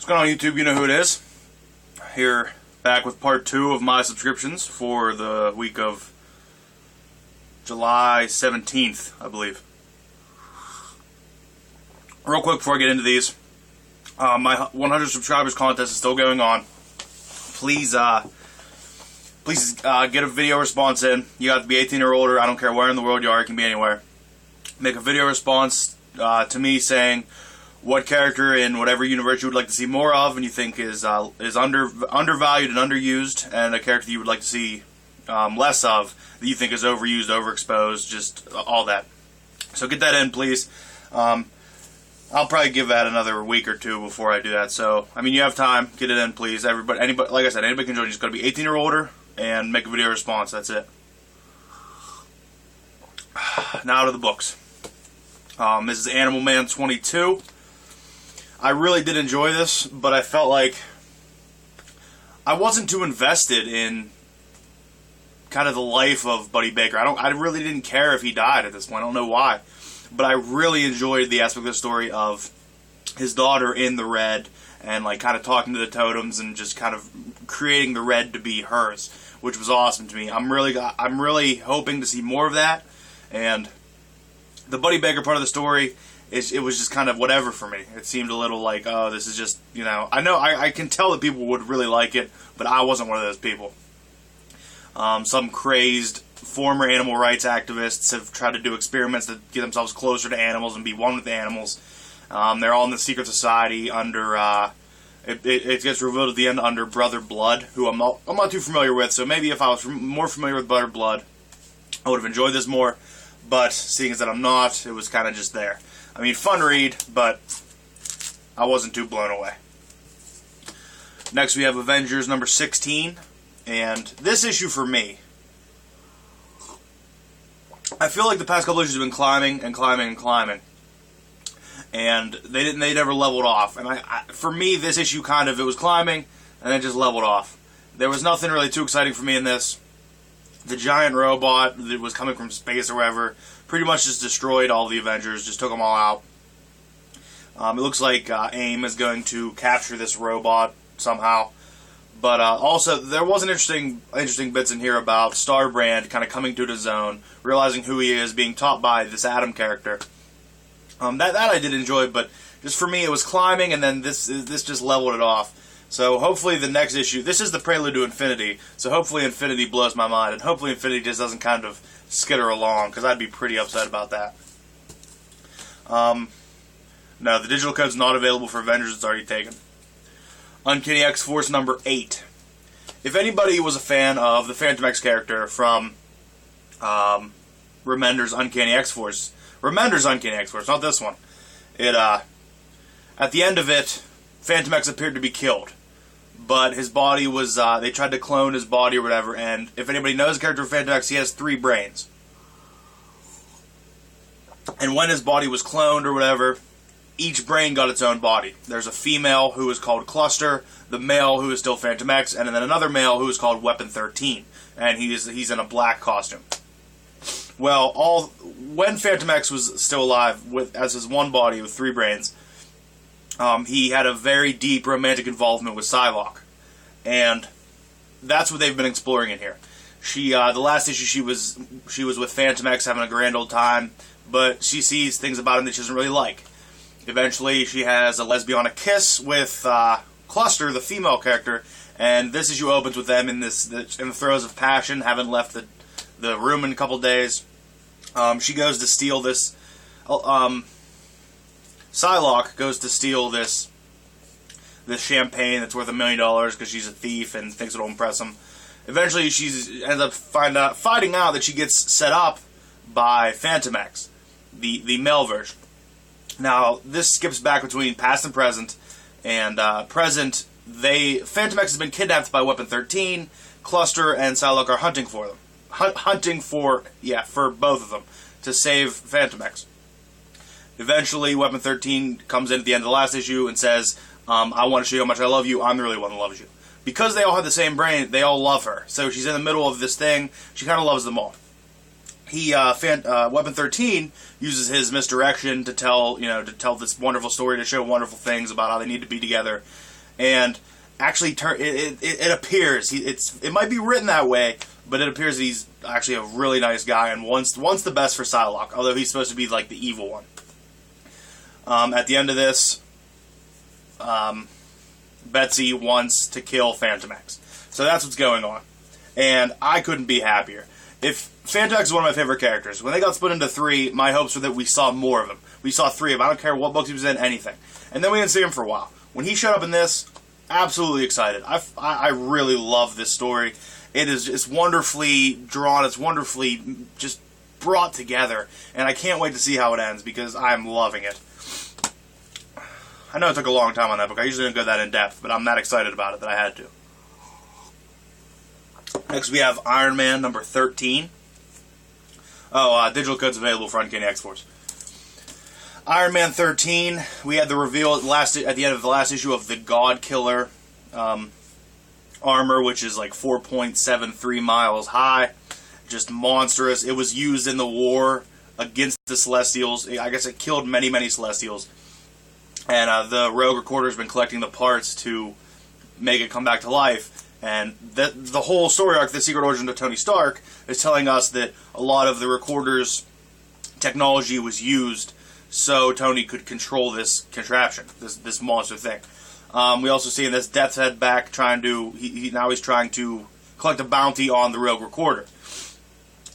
What's going on, YouTube? You know who it is. Here, back with part 2 of my subscriptions for the week of July 17th, I believe. Real quick before I get into these, my 100 subscribers contest is still going on. Please get a video response in. You have to be 18 or older. I don't care where in the world you are. It can be anywhere. Make a video response to me saying what character in whatever universe you would like to see more of and you think is undervalued and underused, and a character you would like to see less of that you think is overused, overexposed, just all that. So get that in, please. I'll probably give that another week or two before I do that. So, I mean, you have time. Get it in, please. Anybody, like I said, anybody can join. You just got to be 18 or older and make a video response. That's it. Now to the books. This is Animal Man 22. I really did enjoy this, but I felt like I wasn't too invested in kind of the life of Buddy Baker. I really didn't care if he died at this point. I don't know why. But I really enjoyed the aspect of the story of his daughter in the red and like kind of talking to the totems and just kind of creating the red to be hers, which was awesome to me. I'm really hoping to see more of that. And the Buddy Baker part of the story, it was just kind of whatever for me. It seemed a little like, oh, this is just, you know, I can tell that people would really like it, but I wasn't one of those people. Some crazed former animal rights activists have tried to do experiments to get themselves closer to animals and be one with the animals. They're all in the secret society under, it gets revealed at the end under Brother Blood, who I'm not too familiar with, so maybe if I was more familiar with Brother Blood, I would have enjoyed this more, but seeing as that I'm not, it was kind of just there. I mean, fun read, but I wasn't too blown away. Next we have Avengers number 16, and this issue for me, I feel like the past couple issues have been climbing and climbing and climbing, and they never leveled off. And for me, this issue it was climbing and then just leveled off. There was nothing really too exciting for me in this. The giant robot that was coming from space or wherever pretty much just destroyed all the Avengers, just took them all out. It looks like AIM is going to capture this robot somehow. But also, there was an interesting bits in here about Starbrand kind of coming to his own, realizing who he is, being taught by this Adam character. That I did enjoy, but just for me, it was climbing, and then this just leveled it off. So hopefully the next issue, this is the prelude to Infinity, so hopefully Infinity blows my mind, and hopefully Infinity just doesn't kind of skitter along, because I'd be pretty upset about that. No, the digital code's not available for Avengers, it's already taken. Uncanny X-Force number 8. If anybody was a fan of the Phantom X character from Remender's Uncanny X-Force, not this one, at the end of it, Phantom X appeared to be killed. But his body was, they tried to clone his body or whatever, and if anybody knows the character of Phantom X, he has 3 brains. And when his body was cloned or whatever, each brain got its own body. There's a female who is called Cluster, the male who is still Phantom X, and then another male who is called Weapon 13, and he's in a black costume. Well, when Phantom X was still alive, as his one body with 3 brains, he had a very deep romantic involvement with Psylocke, and that's what they've been exploring in here. The last issue she was with Phantom X having a grand old time, but she sees things about him that she doesn't really like. Eventually, she has a lesbianic kiss with Cluster, the female character, and this issue opens with them in the throes of passion, haven't left the room in a couple days. She goes to steal this. Psylocke goes to steal this champagne that's worth $1 million because she's a thief and thinks it'll impress him. Eventually, she ends up finding out that she gets set up by Phantom X, the male version. Now, this skips back between past and present, and Phantom X has been kidnapped by Weapon 13, Cluster and Psylocke are hunting for them. Hunting for both of them, to save Phantom X. Eventually, Weapon 13 comes in at the end of the last issue and says, I want to show you how much I love you, I'm the really one that loves you. Because they all have the same brain, they all love her. So she's in the middle of this thing, she kind of loves them all. Weapon 13 uses his misdirection to tell this wonderful story, to show wonderful things about how they need to be together. and actually it appears it might be written that way, but it appears that he's actually a really nice guy and wants the best for Psylocke, although he's supposed to be like the evil one. At the end of this, Betsy wants to kill Fantomex. So that's what's going on. And I couldn't be happier. If Fantomex is one of my favorite characters, when they got split into 3, my hopes were that we saw more of him. We saw 3 of him. I don't care what books he was in, anything. And then we didn't see him for a while. When he showed up in this, absolutely excited. I really love this story. It's wonderfully drawn. It's wonderfully just brought together. And I can't wait to see how it ends because I'm loving it. I know it took a long time on that book. I usually don't go that in depth, but I'm that excited about it that I had to. Next we have Iron Man number 13. Digital code's available for Uncanny X-Force. Iron Man 13, we had the reveal at the end of the last issue of the God Killer armor, which is like 4.73 miles high. Just monstrous. It was used in the war against the Celestials. I guess it killed many, many Celestials. And the Rogue Recorder has been collecting the parts to make it come back to life. And the whole story arc, The Secret Origin of Tony Stark, is telling us that a lot of the Recorder's technology was used so Tony could control this contraption, this monster thing. We also see in this Death's Head back trying to now he's trying to collect a bounty on the Rogue Recorder.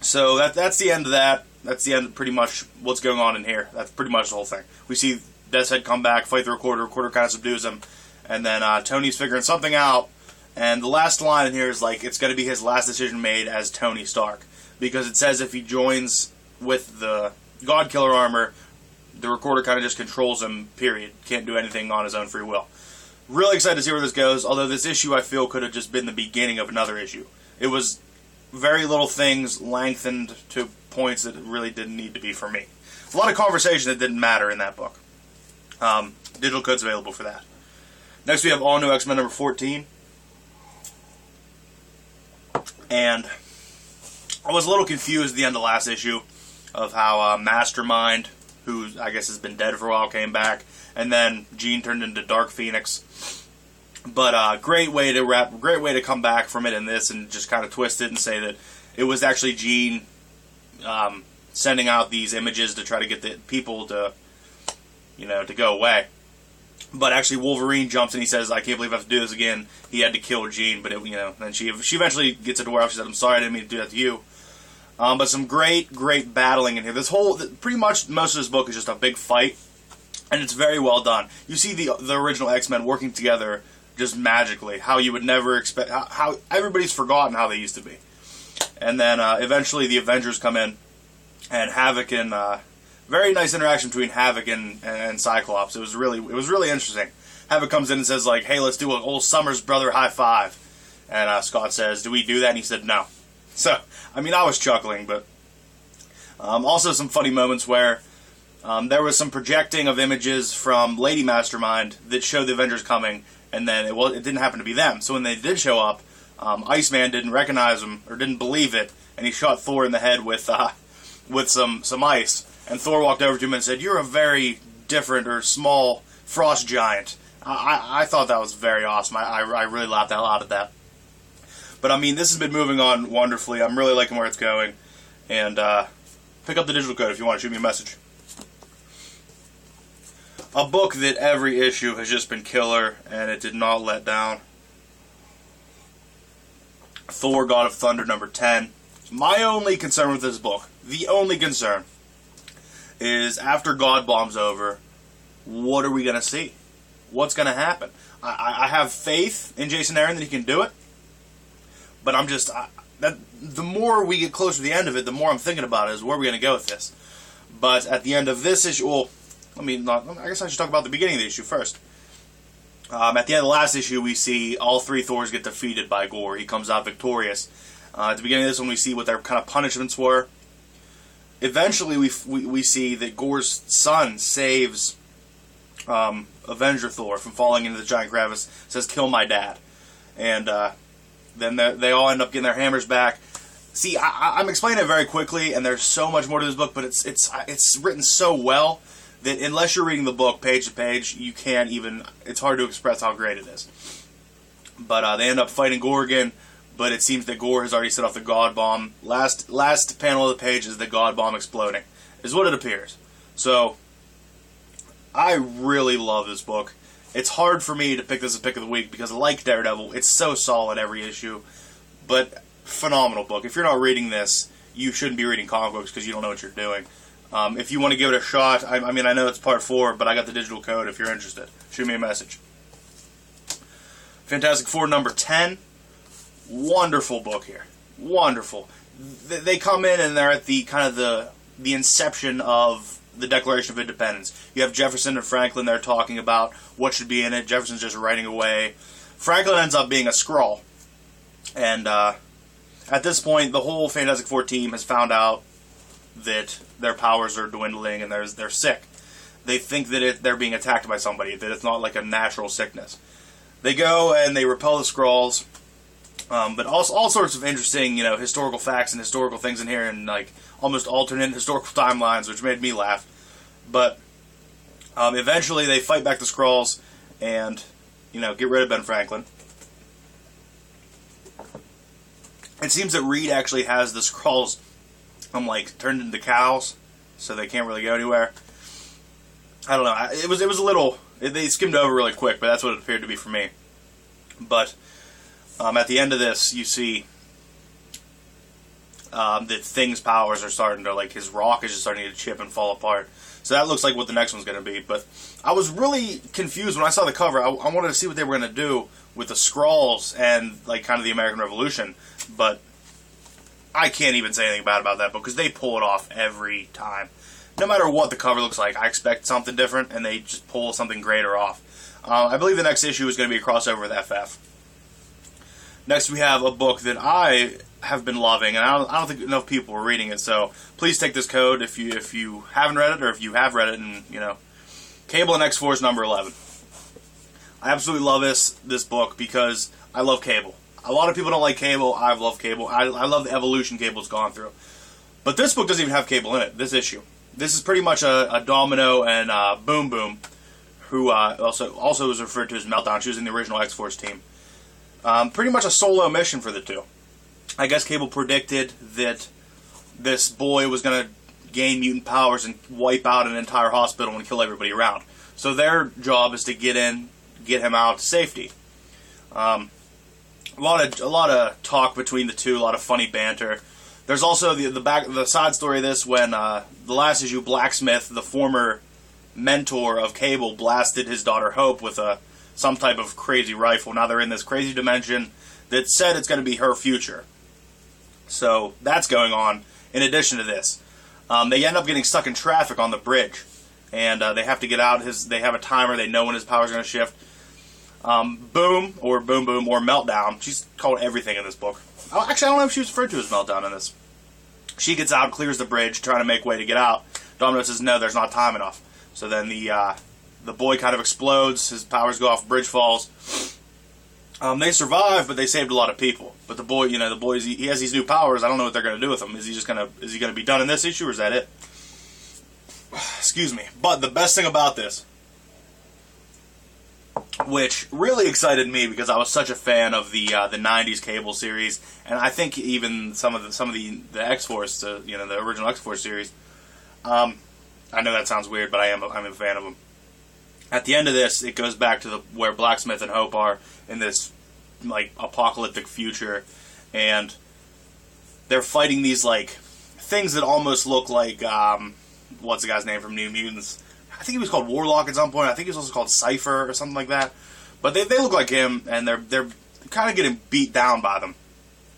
So that's the end of that. That's the end of pretty much what's going on in here. That's pretty much the whole thing. We see Death's Head come back, fight the Recorder. Recorder kind of subdues him, and then Tony's figuring something out. And the last line in here is like it's going to be his last decision made as Tony Stark, because it says if he joins with the God Killer armor, the Recorder kind of just controls him, period. Can't do anything on his own free will. Really excited to see where this goes, although this issue I feel could have just been the beginning of another issue. It was very little things lengthened to points that it really didn't need to be for me. A lot of conversation that didn't matter in that book. Digital code's available for that. Next we have All New X-Men number 14. And I was a little confused at the end of the last issue of how Mastermind, who I guess has been dead for a while, came back, and then Jean turned into Dark Phoenix. But great way to come back from it in this and just kind of twist it and say that it was actually Jean sending out these images to try to get the people to, to go away. But actually Wolverine jumps and he says, I can't believe I have to do this again. He had to kill Jean, but then she eventually gets it to where she said, I'm sorry, I didn't mean to do that to you. But some great battling in here. Pretty much most of this book is just a big fight, and it's very well done. You see the original X-Men working together just magically, how you would never expect, how everybody's forgotten how they used to be. And then eventually the Avengers come in, and Havoc and very nice interaction between Havoc and Cyclops. It was really interesting. Havoc comes in and says like, "Hey, let's do an old Summers brother high five," and Scott says, "Do we do that?" And he said, "No." So I was chuckling, but also some funny moments where there was some projecting of images from Lady Mastermind that showed the Avengers coming, and then it didn't happen to be them. So when they did show up, Iceman didn't recognize them or didn't believe it, and he shot Thor in the head with some ice. And Thor walked over to him and said, "You're a very different or small frost giant." I thought that was very awesome. I really laughed out loud at that. But this has been moving on wonderfully. I'm really liking where it's going. And pick up the digital code if you want to shoot me a message. A book that every issue has just been killer, and it did not let down. Thor God of Thunder number 10. My only concern with this book, the only concern, is after God Bomb's over, what are we going to see? What's going to happen? I have faith in Jason Aaron that he can do it, but the more we get closer to the end of it, the more I'm thinking about it is where are we going to go with this. But at the end of this issue, I guess I should talk about the beginning of the issue first. At the end of the last issue, we see all 3 Thors get defeated by Gore. He comes out victorious. At the beginning of this one, we see what their kind of punishments were. Eventually, we see that Gore's son saves Avenger Thor from falling into the giant crevice. Says, "Kill my dad," and then they all end up getting their hammers back. See, I'm explaining it very quickly, and there's so much more to this book, but it's written so well that unless you're reading the book page to page, you can't even, it's hard to express how great it is. But they end up fighting Gore again, but it seems that Gore has already set off the God Bomb. Last panel of the page is the God Bomb exploding, is what it appears. So, I really love this book. It's hard for me to pick this as pick of the week because, like Daredevil, it's so solid every issue. But, phenomenal book. If you're not reading this, you shouldn't be reading comic books because you don't know what you're doing. If you want to give it a shot, I mean, I know it's part 4, but I got the digital code if you're interested. Shoot me a message. Fantastic Four number 10. Wonderful book here. Wonderful. They come in and they're at the kind of the inception of the Declaration of Independence. You have Jefferson and Franklin there talking about what should be in it. Jefferson's just writing away. Franklin ends up being a Skrull. And at this point, the whole Fantastic Four team has found out that their powers are dwindling and they're sick. They think that they're being attacked by somebody, that it's not like a natural sickness. They go and they repel the Skrulls, but also all sorts of interesting, historical facts and historical things in here, and like almost alternate historical timelines, which made me laugh. But eventually, they fight back the Skrulls and get rid of Ben Franklin. It seems that Reed actually has the Skrulls, turned into cows, so they can't really go anywhere. I don't know. It was a little. They skimmed over really quick, but that's what it appeared to be for me. But at the end of this, you see that Thing's powers are starting to, his rock is just starting to chip and fall apart. So that looks like what the next one's going to be. But I was really confused when I saw the cover. I wanted to see what they were going to do with the Skrulls and, kind of the American Revolution. But I can't even say anything bad about that book because they pull it off every time. No matter what the cover looks like, I expect something different, and they just pull something greater off. I believe the next issue is going to be a crossover with FF. Next, we have a book that I have been loving, and I don't think enough people are reading it, so please take this code if you haven't read it, or if you have read it, and, Cable and X-Force number 11. I absolutely love this book because I love Cable. A lot of people don't like Cable. I love Cable. I love the evolution Cable's gone through. But this book doesn't even have Cable in it, this issue. This is pretty much a Domino and Boom Boom, who also was referred to as Meltdown. She was in the original X-Force team. Pretty much a solo mission for the two. I guess Cable predicted that this boy was going to gain mutant powers and wipe out an entire hospital and kill everybody around. So their job is to get him out to safety. A lot of talk between the two, a lot of funny banter. There's also the side story of this when the last issue, Blacksmith, the former mentor of Cable, blasted his daughter Hope with some type of crazy rifle. Now they're in this crazy dimension that said it's going to be her future. So that's going on in addition to this. They end up getting stuck in traffic on the bridge, and they have to get out. They have a timer. They know when his power's going to shift. Boom or Meltdown. She's called everything in this book. Actually, I don't know if she was referred to as Meltdown in this. She gets out, clears the bridge, trying to make way to get out. Domino says, no, there's not time enough. So then the boy kind of explodes. His powers go off, bridge falls. They survive, but they saved a lot of people. But the boy, he has these new powers. I don't know what they're going to do with him. Is he going to be done in this issue, or is that it? Excuse me. But the best thing about this, which really excited me because I was such a fan of the '90s Cable series, and I think even some of the X-Force, the original X-Force series. I know that sounds weird, but I'm a fan of them. At the end of this, it goes back to where Blacksmith and Hope are in this apocalyptic future, and they're fighting these things that almost look like what's the guy's name from New Mutants? I think he was called Warlock at some point. I think he was also called Cypher or something like that. But they look like him, and they're kind of getting beat down by them.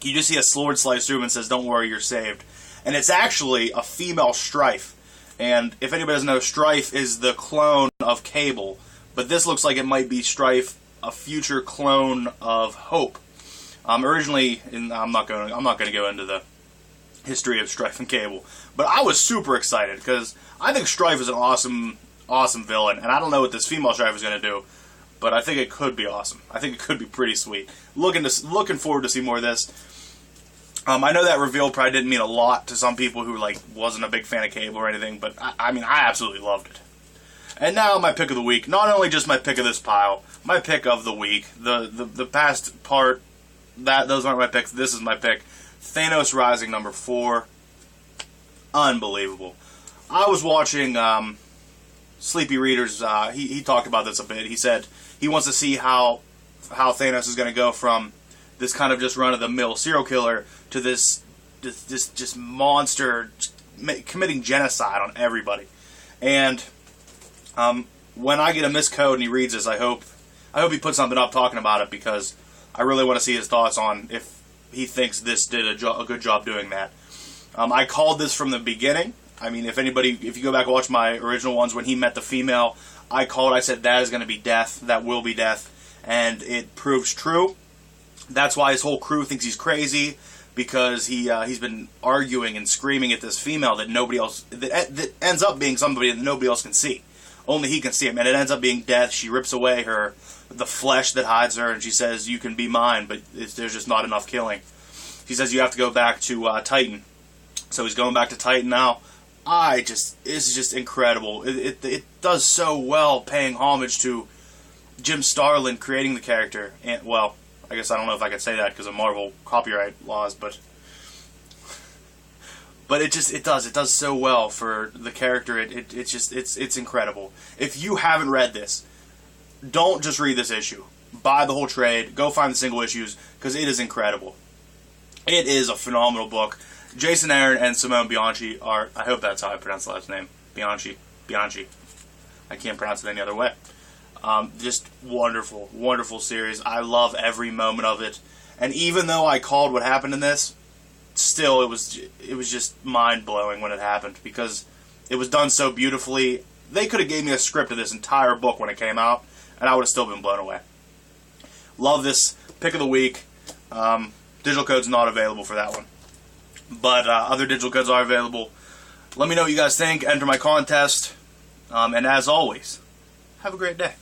You just see a sword slice through him and says, "Don't worry, you're saved." And it's actually a female Strife. And if anybody doesn't know, Strife is the clone of Cable. But this looks like it might be Strife, a future clone of Hope. Originally, I'm not going to go into the history of Strife and Cable, but I was super excited because I think Strife is an awesome villain, and I don't know what this female Strife is going to do, but I think it could be awesome. I think it could be pretty sweet. Looking forward to see more of this. I know that reveal probably didn't mean a lot to some people who wasn't a big fan of Cable or anything, but I mean I absolutely loved it. And now my pick of the week. Not only just my pick of this pile, my pick of the week. The past part, those aren't my picks. This is my pick. Thanos Rising number 4. Unbelievable. I was watching Sleepy Readers. He talked about this a bit. He said he wants to see how Thanos is going to go from this kind of just run-of-the-mill serial killer to this just monster committing genocide on everybody. And when I get a miscode and he reads this, I hope he puts something up talking about it, because I really want to see his thoughts on if he thinks this did a good job doing that. I called this from the beginning. I mean, if you go back and watch my original ones, when he met the female, I said that is going to be death, that will be death, and it proves true. That's why his whole crew thinks he's crazy, because he's been arguing and screaming at this female that that ends up being somebody that nobody else can see. Only he can see him, and it ends up being death. She rips away the flesh that hides her, and she says, "You can be mine," but there's just not enough killing. She says, "You have to go back to Titan." So he's going back to Titan now. This is just incredible. It does so well, paying homage to Jim Starlin creating the character. And, well, I guess I don't know if I could say that because of Marvel copyright laws, but it does so well for the character. It's incredible. If you haven't read this, don't just read this issue. Buy the whole trade. Go find the single issues, because it is incredible. It is a phenomenal book. Jason Aaron and Simone Bianchi are, I hope that's how I pronounce the last name, Bianchi. I can't pronounce it any other way. Just wonderful, wonderful series. I love every moment of it. And even though I called what happened in this, still it was just mind-blowing when it happened, because it was done so beautifully. They could have gave me a script of this entire book when it came out, and I would have still been blown away. Love this. Pick of the week. Digital code's not available for that one, but other digital codes are available. Let me know what you guys think. Enter my contest. And as always, have a great day.